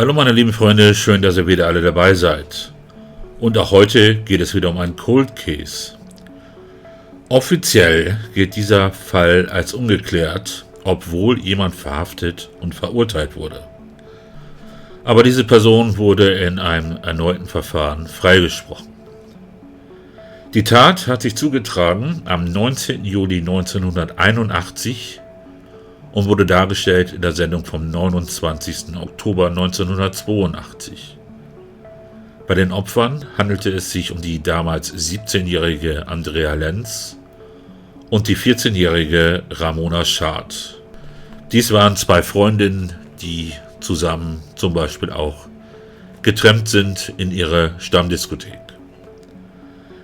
Hallo meine lieben Freunde, schön, dass ihr wieder alle dabei seid. Und auch heute geht es wieder um einen Cold Case. Offiziell gilt dieser Fall als ungeklärt, obwohl jemand verhaftet und verurteilt wurde. Aber diese Person wurde in einem erneuten Verfahren freigesprochen. Die Tat hat sich zugetragen am 19. Juli 1981 und wurde dargestellt in der Sendung vom 29. Oktober 1982. Bei den Opfern handelte es sich um die damals 17-jährige Andrea Lenz und die 14-jährige Ramona Schad. Dies waren zwei Freundinnen, die zusammen zum Beispiel auch getrennt sind in ihre Stammdiskothek.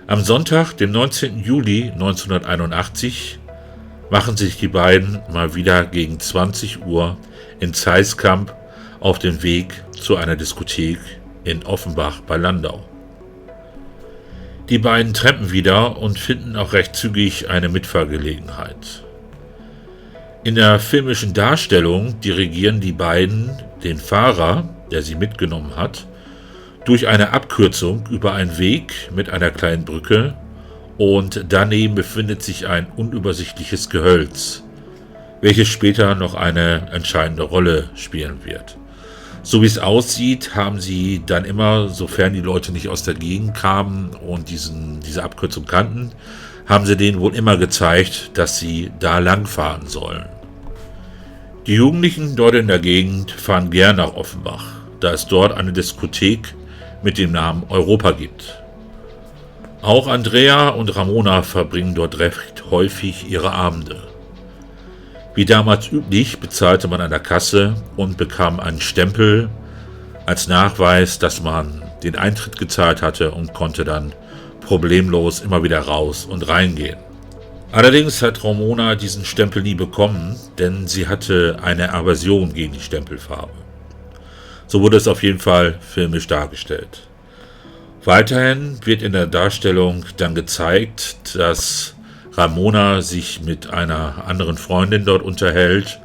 Am Sonntag, dem 19. Juli 1981, machen sich die beiden mal wieder gegen 20 Uhr in Zeiskamp auf den Weg zu einer Diskothek in Offenbach bei Landau. Die beiden trampen wieder und finden auch recht zügig eine Mitfahrgelegenheit. In der filmischen Darstellung dirigieren die beiden den Fahrer, der sie mitgenommen hat, durch eine Abkürzung über einen Weg mit einer kleinen Brücke, und daneben befindet sich ein unübersichtliches Gehölz, welches später noch eine entscheidende Rolle spielen wird. So wie es aussieht, haben sie dann immer, sofern die Leute nicht aus der Gegend kamen und diese Abkürzung kannten, haben sie denen wohl immer gezeigt, dass sie da lang fahren sollen. Die Jugendlichen dort in der Gegend fahren gern nach Offenbach, da es dort eine Diskothek mit dem Namen Europa gibt. Auch Andrea und Ramona verbringen dort recht häufig ihre Abende. Wie damals üblich bezahlte man an der Kasse und bekam einen Stempel als Nachweis, dass man den Eintritt gezahlt hatte, und konnte dann problemlos immer wieder raus und reingehen. Allerdings hat Ramona diesen Stempel nie bekommen, denn sie hatte eine Aversion gegen die Stempelfarbe. So wurde es auf jeden Fall filmisch dargestellt. Weiterhin wird in der Darstellung dann gezeigt, dass Ramona sich mit einer anderen Freundin dort unterhält,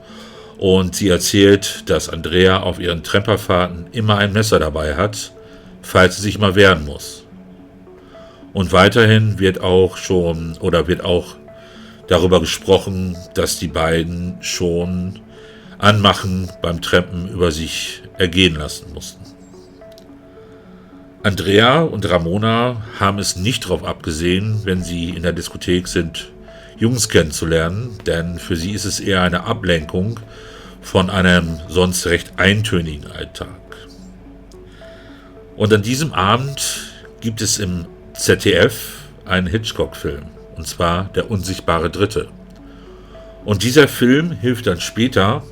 und sie erzählt, dass Andrea auf ihren Tramperfahrten immer ein Messer dabei hat, falls sie sich mal wehren muss. Und weiterhin wird auch darüber gesprochen, dass die beiden schon Anmachen beim Trampen über sich ergehen lassen mussten. Andrea und Ramona haben es nicht darauf abgesehen, wenn sie in der Diskothek sind, Jungs kennenzulernen, denn für sie ist es eher eine Ablenkung von einem sonst recht eintönigen Alltag. Und an diesem Abend gibt es im ZDF einen Hitchcock-Film, und zwar Der unsichtbare Dritte. Und dieser Film hilft dann später,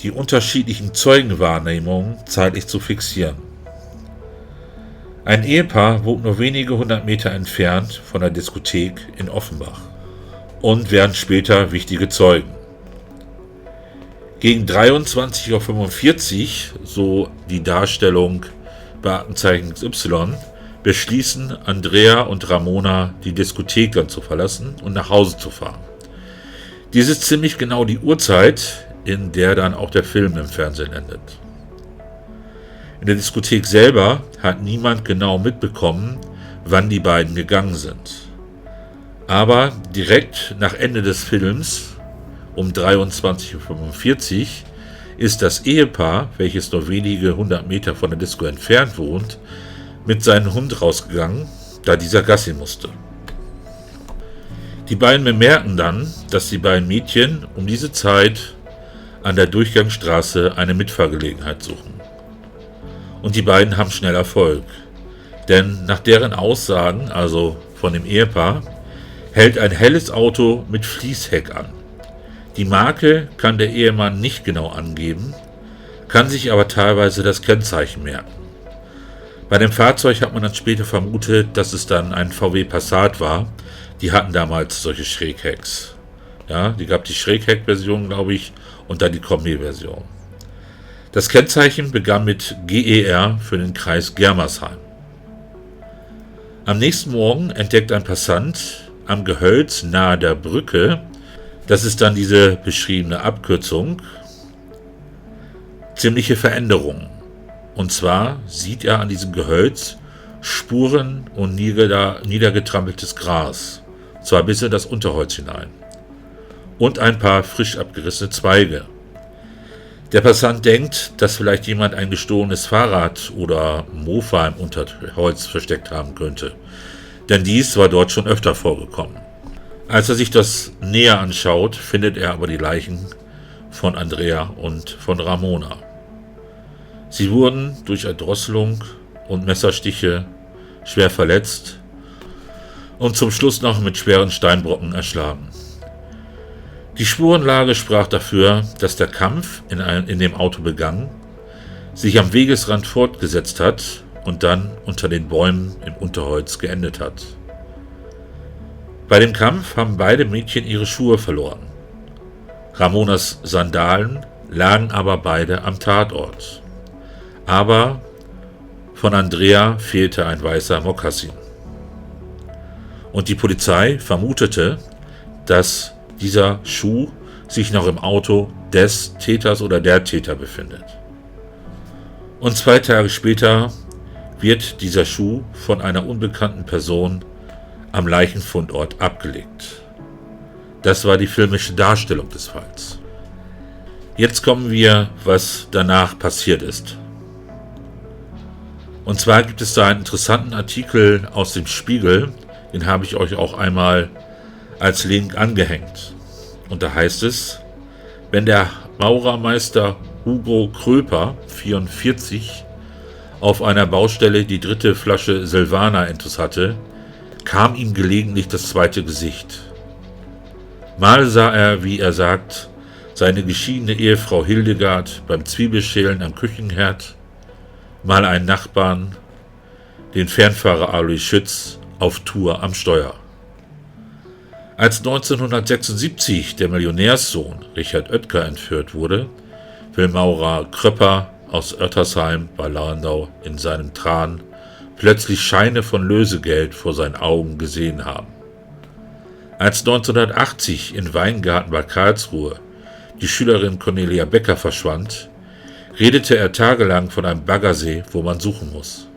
die unterschiedlichen Zeugenwahrnehmungen zeitlich zu fixieren. Ein Ehepaar wohnt nur wenige 100 Meter entfernt von der Diskothek in Offenbach und werden später wichtige Zeugen. Gegen 23:45 Uhr, so die Darstellung bei Aktenzeichen XY, beschließen Andrea und Ramona, die Diskothek dann zu verlassen und nach Hause zu fahren. Dies ist ziemlich genau die Uhrzeit, in der dann auch der Film im Fernsehen endet. In der Diskothek selber hat niemand genau mitbekommen, wann die beiden gegangen sind. Aber direkt nach Ende des Films, um 23:45 Uhr, ist das Ehepaar, welches nur wenige 100 Meter von der Disco entfernt wohnt, mit seinem Hund rausgegangen, da dieser Gassi musste. Die beiden bemerken dann, dass die beiden Mädchen um diese Zeit an der Durchgangsstraße eine Mitfahrgelegenheit suchen. Und die beiden haben schnell Erfolg, denn nach deren Aussagen, also von dem Ehepaar, hält ein helles Auto mit Fließheck an. Die Marke kann der Ehemann nicht genau angeben, kann sich aber teilweise das Kennzeichen merken. Bei dem Fahrzeug hat man dann später vermutet, dass es dann ein VW Passat war. Die hatten damals solche Schräghecks. Ja, die gab die Schrägheck-Version, glaube ich, und dann die Kombi-Version. Das Kennzeichen begann mit GER für den Kreis Germersheim. Am nächsten Morgen entdeckt ein Passant am Gehölz nahe der Brücke, das ist dann diese beschriebene Abkürzung, ziemliche Veränderungen. Und zwar sieht er an diesem Gehölz Spuren und niedergetrampeltes Gras, zwar bis in das Unterholz hinein, und ein paar frisch abgerissene Zweige. Der Passant denkt, dass vielleicht jemand ein gestohlenes Fahrrad oder Mofa im Unterholz versteckt haben könnte, denn dies war dort schon öfter vorgekommen. Als er sich das näher anschaut, findet er aber die Leichen von Andrea und von Ramona. Sie wurden durch Erdrosselung und Messerstiche schwer verletzt und zum Schluss noch mit schweren Steinbrocken erschlagen. Die Spurenlage sprach dafür, dass der Kampf in dem Auto begann, sich am Wegesrand fortgesetzt hat und dann unter den Bäumen im Unterholz geendet hat. Bei dem Kampf haben beide Mädchen ihre Schuhe verloren. Ramonas Sandalen lagen aber beide am Tatort. Aber von Andrea fehlte ein weißer Mokassin. Und die Polizei vermutete, dass dieser Schuh sich noch im Auto des Täters oder der Täter befindet. Und 2 Tage später wird dieser Schuh von einer unbekannten Person am Leichenfundort abgelegt. Das war die filmische Darstellung des Falls. Jetzt kommen wir, was danach passiert ist. Und zwar gibt es da einen interessanten Artikel aus dem Spiegel, den habe ich euch auch einmal als Link angehängt. Und da heißt es, wenn der Maurermeister Hugo Kröper, 44, auf einer Baustelle die 3. Flasche Silvaner intus hatte, kam ihm gelegentlich das 2. Gesicht. Mal sah er, wie er sagt, seine geschiedene Ehefrau Hildegard beim Zwiebelschälen am Küchenherd, mal einen Nachbarn, den Fernfahrer Alois Schütz, auf Tour am Steuer. Als 1976 der Millionärssohn Richard Oetker entführt wurde, will Maurer Kröper aus Oettersheim bei Landau in seinem Tran plötzlich Scheine von Lösegeld vor seinen Augen gesehen haben. Als 1980 in Weingarten bei Karlsruhe die Schülerin Cornelia Becker verschwand, redete er tagelang von einem Baggersee, wo man suchen muss.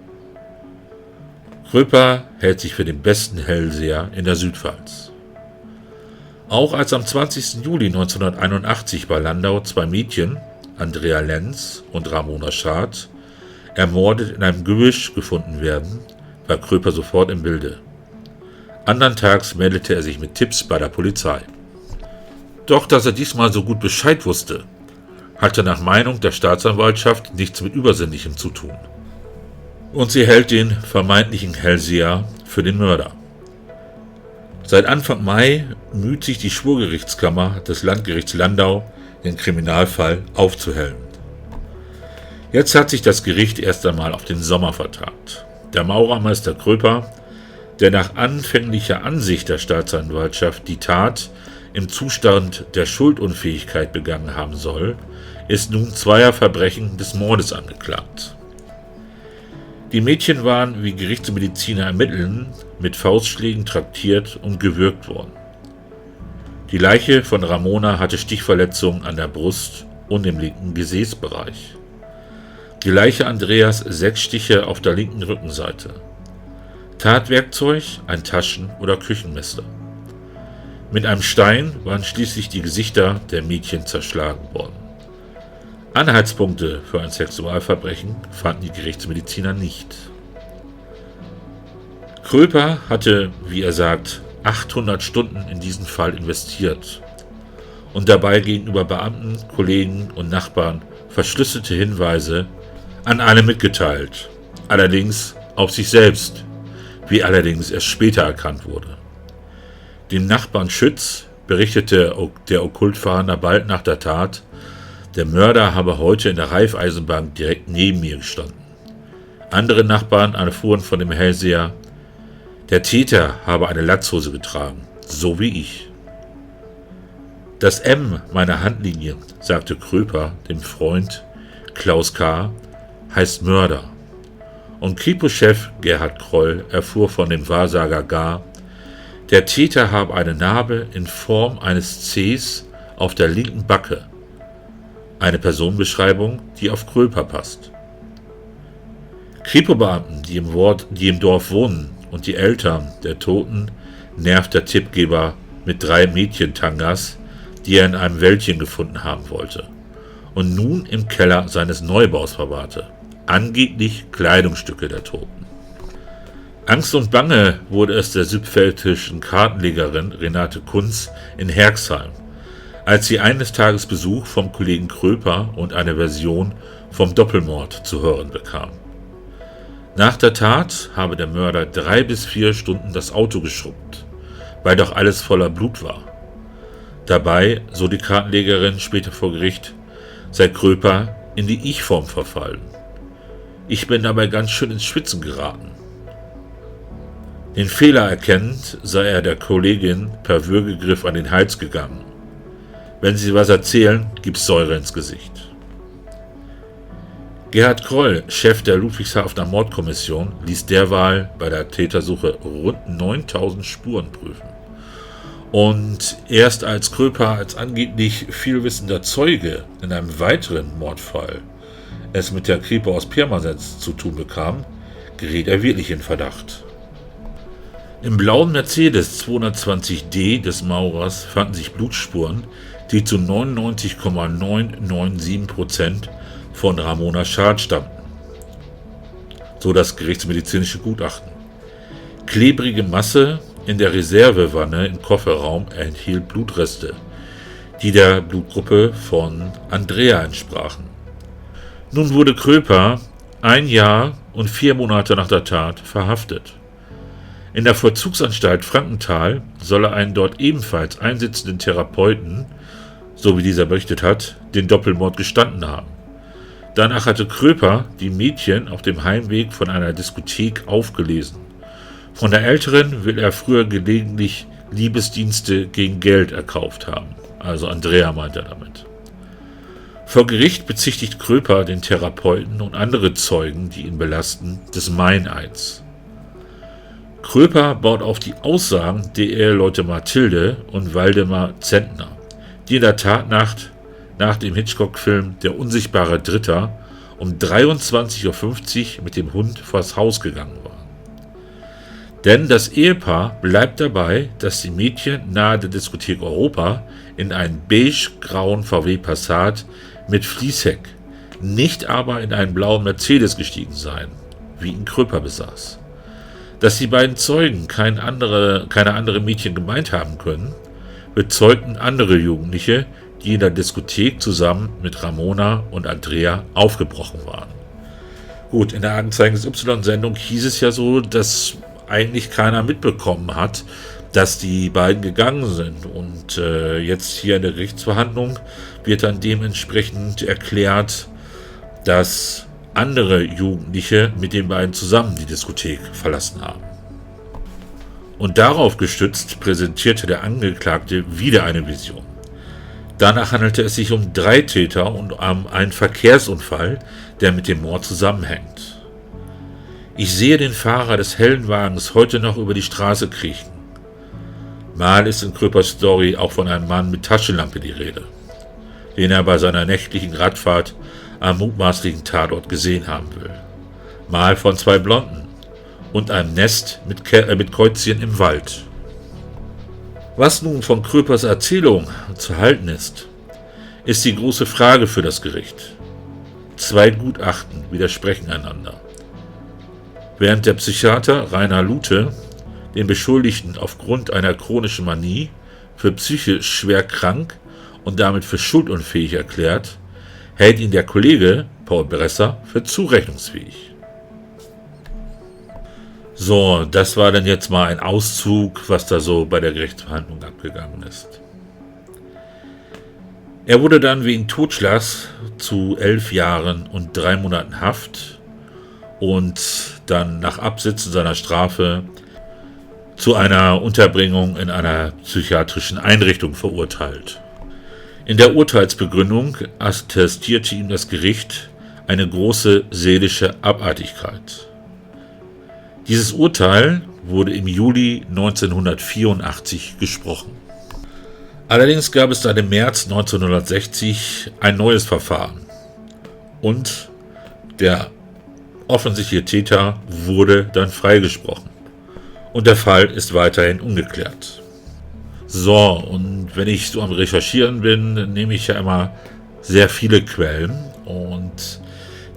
Kröper hält sich für den besten Hellseher in der Südpfalz. Auch als am 20. Juli 1981 bei Landau 2 Mädchen, Andrea Lenz und Ramona Schad, ermordet in einem Gebüsch gefunden werden, war Kröper sofort im Bilde. Andern Tags meldete er sich mit Tipps bei der Polizei. Doch dass er diesmal so gut Bescheid wusste, hatte nach Meinung der Staatsanwaltschaft nichts mit Übersinnlichem zu tun. Und sie hält den vermeintlichen Hellseher für den Mörder. Seit Anfang Mai müht sich die Schwurgerichtskammer des Landgerichts Landau, den Kriminalfall aufzuhellen. Jetzt hat sich das Gericht erst einmal auf den Sommer vertagt. Der Maurermeister Kröper, der nach anfänglicher Ansicht der Staatsanwaltschaft die Tat im Zustand der Schuldunfähigkeit begangen haben soll, ist nun 2 Verbrechen des Mordes angeklagt. Die Mädchen waren, wie Gerichtsmediziner ermitteln, mit Faustschlägen traktiert und gewürgt worden. Die Leiche von Ramona hatte Stichverletzungen an der Brust und im linken Gesäßbereich. Die Leiche Andreas 6 Stiche auf der linken Rückenseite. Tatwerkzeug ein Taschen- oder Küchenmesser. Mit einem Stein waren schließlich die Gesichter der Mädchen zerschlagen worden. Anhaltspunkte für ein Sexualverbrechen fanden die Gerichtsmediziner nicht. Kröper hatte, wie er sagt, 800 Stunden in diesen Fall investiert und dabei gegenüber Beamten, Kollegen und Nachbarn verschlüsselte Hinweise an alle mitgeteilt, allerdings auf sich selbst, wie allerdings erst später erkannt wurde. Dem Nachbarn Schütz berichtete der Okkultfahnder bald nach der Tat, der Mörder habe heute in der Raiffeisenbank direkt neben mir gestanden. Andere Nachbarn erfuhren von dem Hellseher, der Täter habe eine Latzhose getragen, so wie ich. Das M meiner Handlinie, sagte Kröper dem Freund Klaus K., heißt Mörder. Und Kripo-Chef Gerhard Kroll erfuhr von dem Wahrsager Gar, der Täter habe eine Narbe in Form eines Cs auf der linken Backe. Eine Personenbeschreibung, die auf Kröper passt. Kripo-Beamten, die im Dorf wohnen, und die Eltern der Toten nervt der Tippgeber mit 3 Mädchentangas, die er in einem Wäldchen gefunden haben wollte und nun im Keller seines Neubaus verwahrte. Angeblich Kleidungsstücke der Toten. Angst und Bange wurde es der südpfälzischen Kartenlegerin Renate Kunz in Herxheim, als sie eines Tages Besuch vom Kollegen Kröper und eine Version vom Doppelmord zu hören bekam. Nach der Tat habe der Mörder 3 bis 4 Stunden das Auto geschrubbt, weil doch alles voller Blut war. Dabei, so die Kartenlegerin später vor Gericht, sei Kröper in die Ich-Form verfallen. Ich bin dabei ganz schön ins Schwitzen geraten. Den Fehler erkennend sei er der Kollegin per Würgegriff an den Hals gegangen. Wenn Sie was erzählen, gibt's Säure ins Gesicht. Gerhard Kroll, Chef der Ludwigshafener Mordkommission, ließ derweil bei der Tätersuche rund 9000 Spuren prüfen. Und erst als Kröper als angeblich vielwissender Zeuge in einem weiteren Mordfall es mit der Kripo aus Pirmasens zu tun bekam, geriet er wirklich in Verdacht. Im blauen Mercedes 220d des Maurers fanden sich Blutspuren, die zu 99,997% von Ramona Schad stammten. So das gerichtsmedizinische Gutachten. Klebrige Masse in der Reservewanne im Kofferraum enthielt Blutreste, die der Blutgruppe von Andrea entsprachen. Nun wurde Kröper 1 Jahr und 4 Monate nach der Tat verhaftet. In der Vollzugsanstalt Frankenthal soll er einen dort ebenfalls einsitzenden Therapeuten, so wie dieser berichtet hat, den Doppelmord gestanden haben. Danach hatte Kröper die Mädchen auf dem Heimweg von einer Diskothek aufgelesen. Von der Älteren will er früher gelegentlich Liebesdienste gegen Geld erkauft haben. Also Andrea meint er damit. Vor Gericht bezichtigt Kröper den Therapeuten und andere Zeugen, die ihn belasten, des Meineids. Kröper baut auf die Aussagen der Eheleute Mathilde und Waldemar Zentner, die in der Tatnacht nach dem Hitchcock-Film Der unsichtbare Dritter um 23:50 Uhr mit dem Hund vors Haus gegangen waren. Denn das Ehepaar bleibt dabei, dass die Mädchen nahe der Diskothek Europa in einen beige-grauen VW Passat mit Fließheck, nicht aber in einen blauen Mercedes gestiegen seien, wie ihn Kröper besaß. Dass die beiden Zeugen keine andere Mädchen gemeint haben können, bezeugten andere Jugendliche, die in der Diskothek zusammen mit Ramona und Andrea aufgebrochen waren. Gut, in der Augenzeugen XY-Sendung hieß es ja so, dass eigentlich keiner mitbekommen hat, dass die beiden gegangen sind. Und jetzt hier in der Gerichtsverhandlung wird dann dementsprechend erklärt, dass andere Jugendliche mit den beiden zusammen die Diskothek verlassen haben. Und darauf gestützt präsentierte der Angeklagte wieder eine Vision. Danach handelte es sich um 3 Täter und um einen Verkehrsunfall, der mit dem Mord zusammenhängt. Ich sehe den Fahrer des hellen Wagens heute noch über die Straße kriechen. Mal ist in Kröpers Story auch von einem Mann mit Taschenlampe die Rede, den er bei seiner nächtlichen Radfahrt am mutmaßlichen Tatort gesehen haben will. Mal von 2 Blonden und einem Nest mit Käuzchen im Wald. Was nun von Kröpers Erzählung zu halten ist die große Frage für das Gericht. 2 Gutachten widersprechen einander. Während der Psychiater Rainer Lute den Beschuldigten aufgrund einer chronischen Manie für psychisch schwer krank und damit für schuldunfähig erklärt, hält ihn der Kollege Paul Bresser für zurechnungsfähig. So, das war dann jetzt mal ein Auszug, was da so bei der Gerichtsverhandlung abgegangen ist. Er wurde dann wegen Totschlags zu 11 Jahren und 3 Monaten Haft und dann nach Absitzen seiner Strafe zu einer Unterbringung in einer psychiatrischen Einrichtung verurteilt. In der Urteilsbegründung attestierte ihm das Gericht eine große seelische Abartigkeit. Dieses Urteil wurde im Juli 1984 gesprochen. Allerdings gab es dann im März 1960 ein neues Verfahren und der offensichtliche Täter wurde dann freigesprochen. Und der Fall ist weiterhin ungeklärt. So, und wenn ich so am Recherchieren bin, nehme ich ja immer sehr viele Quellen. Und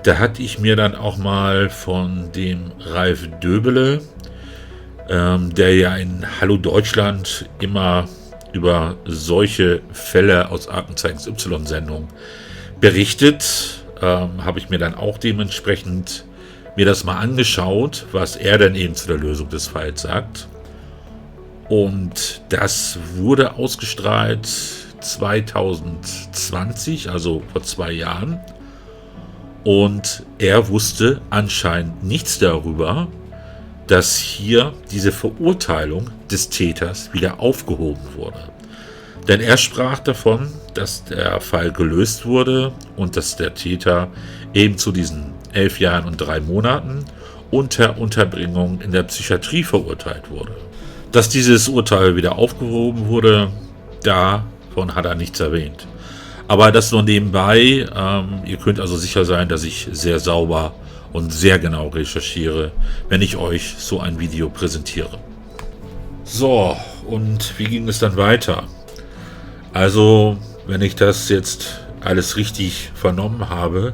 da hatte ich mir dann auch mal von dem Ralf Döbele, der ja in Hallo Deutschland immer über solche Fälle aus Aktenzeichen XY-Sendungen berichtet, habe ich mir dann auch dementsprechend mir das mal angeschaut, was er denn eben zu der Lösung des Falls sagt. Und das wurde ausgestrahlt 2020, also vor 2 Jahren. Und er wusste anscheinend nichts darüber, dass hier diese Verurteilung des Täters wieder aufgehoben wurde. Denn er sprach davon, dass der Fall gelöst wurde und dass der Täter eben zu diesen 11 Jahren und 3 Monaten unter Unterbringung in der Psychiatrie verurteilt wurde. Dass dieses Urteil wieder aufgehoben wurde, davon hat er nichts erwähnt. Aber das nur nebenbei. Ihr könnt also sicher sein, dass ich sehr sauber und sehr genau recherchiere, wenn ich euch so ein Video präsentiere. So, und wie ging es dann weiter? Also, wenn ich das jetzt alles richtig vernommen habe,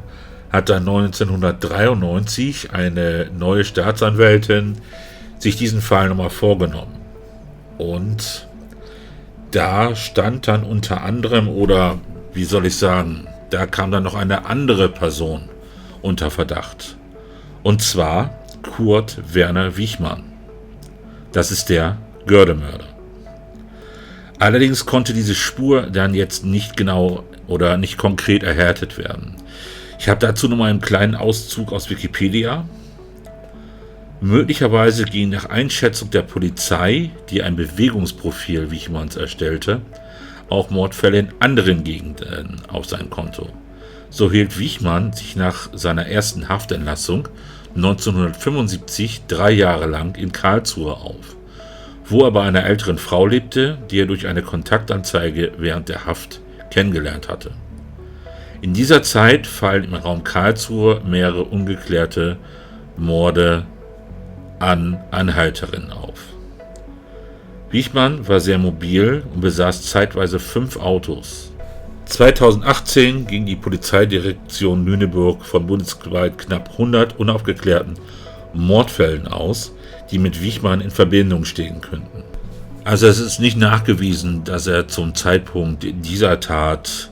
hat dann 1993 eine neue Staatsanwältin sich diesen Fall nochmal vorgenommen. Und da stand dann unter anderem, oder wie soll ich sagen, da kam dann noch eine andere Person unter Verdacht. Und zwar Kurt Werner Wichmann. Das ist der Göhrde-Mörder. Allerdings konnte diese Spur dann jetzt nicht genau oder nicht konkret erhärtet werden. Ich habe dazu nochmal einen kleinen Auszug aus Wikipedia. Möglicherweise ging nach Einschätzung der Polizei, die ein Bewegungsprofil Wichmanns erstellte, auch Mordfälle in anderen Gegenden auf sein Konto. So hielt Wichmann sich nach seiner ersten Haftentlassung 1975 3 Jahre lang in Karlsruhe auf, wo er bei einer älteren Frau lebte, die er durch eine Kontaktanzeige während der Haft kennengelernt hatte. In dieser Zeit fallen im Raum Karlsruhe mehrere ungeklärte Morde an Anhalterinnen auf. Wichmann war sehr mobil und besaß zeitweise 5 Autos. 2018 ging die Polizeidirektion Lüneburg von bundesweit knapp 100 unaufgeklärten Mordfällen aus, die mit Wichmann in Verbindung stehen könnten. Also es ist nicht nachgewiesen, dass er zum Zeitpunkt dieser Tat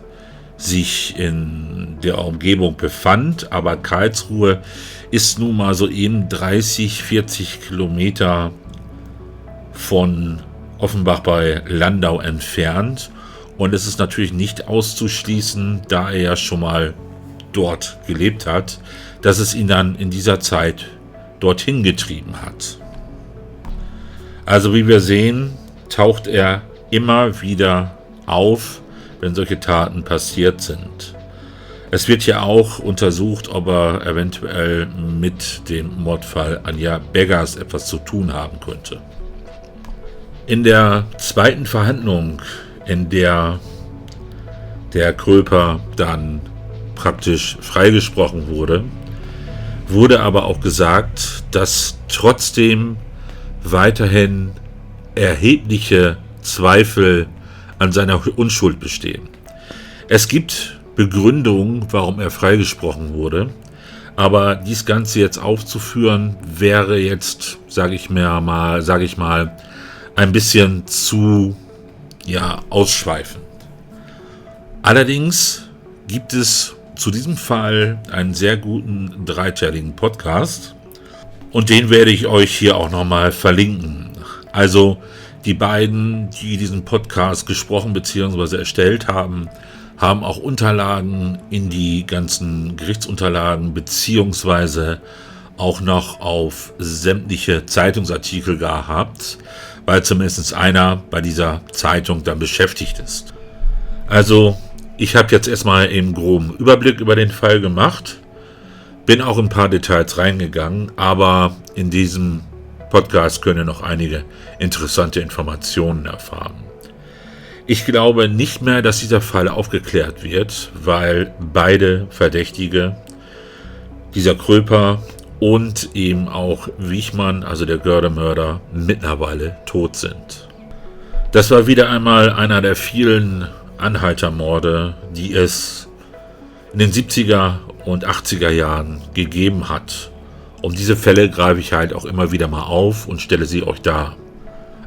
sich in der Umgebung befand, aber Karlsruhe ist nun mal so eben 30, 40 Kilometer von Offenbach bei Landau entfernt. Und es ist natürlich nicht auszuschließen, da er ja schon mal dort gelebt hat, dass es ihn dann in dieser Zeit dorthin getrieben hat. Also wie wir sehen, taucht er immer wieder auf, wenn solche Taten passiert sind. Es wird ja auch untersucht, ob er eventuell mit dem Mordfall Anja Beggers etwas zu tun haben könnte. In der zweiten Verhandlung, in der der Kröper dann praktisch freigesprochen wurde, wurde aber auch gesagt, dass trotzdem weiterhin erhebliche Zweifel an seiner Unschuld bestehen. Es gibt Begründungen, warum er freigesprochen wurde, aber dies Ganze jetzt aufzuführen, wäre jetzt, sage ich mal, ein bisschen zu ausschweifend. Allerdings gibt es zu diesem Fall einen sehr guten 3-teiligen Podcast und den werde ich euch hier auch nochmal verlinken. Also die beiden, die diesen Podcast gesprochen bzw. erstellt haben, haben auch Unterlagen in die ganzen Gerichtsunterlagen bzw. auch noch auf sämtliche Zeitungsartikel gehabt, weil zumindest einer bei dieser Zeitung dann beschäftigt ist. Also ich habe jetzt erstmal einen groben Überblick über den Fall gemacht, bin auch in ein paar Details reingegangen, aber in diesem Podcast können ihr noch einige interessante Informationen erfahren. Ich glaube nicht mehr, dass dieser Fall aufgeklärt wird, weil beide Verdächtige, dieser Kröper und eben auch Wiechmann, also der Göhrde-Mörder, mittlerweile tot sind. Das war wieder einmal einer der vielen Anhaltermorde, die es in den 70er und 80er Jahren gegeben hat. Und diese Fälle greife ich halt auch immer wieder mal auf und stelle sie euch dar.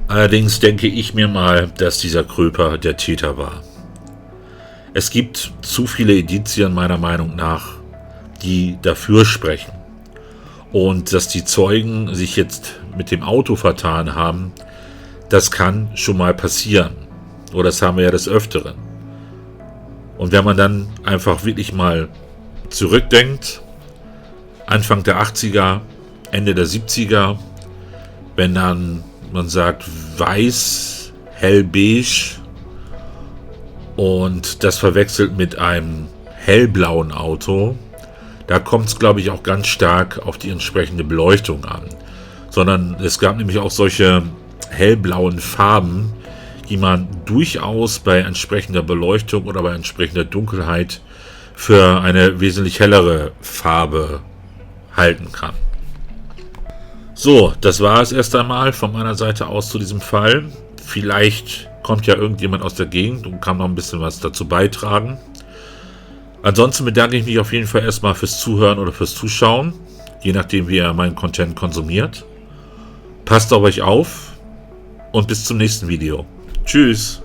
Allerdings denke ich mir mal, dass dieser Kröper der Täter war. Es gibt zu viele Indizien meiner Meinung nach, die dafür sprechen. Und dass die Zeugen sich jetzt mit dem Auto vertan haben, das kann schon mal passieren. Oder das haben wir ja des Öfteren. Und wenn man dann einfach wirklich mal zurückdenkt, Anfang der 80er, Ende der 70er, wenn dann man sagt weiß, hellbeige und das verwechselt mit einem hellblauen Auto, da kommt es, glaube ich, auch ganz stark auf die entsprechende Beleuchtung an. Sondern es gab nämlich auch solche hellblauen Farben, die man durchaus bei entsprechender Beleuchtung oder bei entsprechender Dunkelheit für eine wesentlich hellere Farbe halten kann. So, das war es erst einmal von meiner Seite aus zu diesem Fall. Vielleicht kommt ja irgendjemand aus der Gegend und kann noch ein bisschen was dazu beitragen. Ansonsten bedanke ich mich auf jeden Fall erstmal fürs Zuhören oder fürs Zuschauen, je nachdem wie ihr meinen Content konsumiert. Passt auf euch auf und bis zum nächsten Video. Tschüss!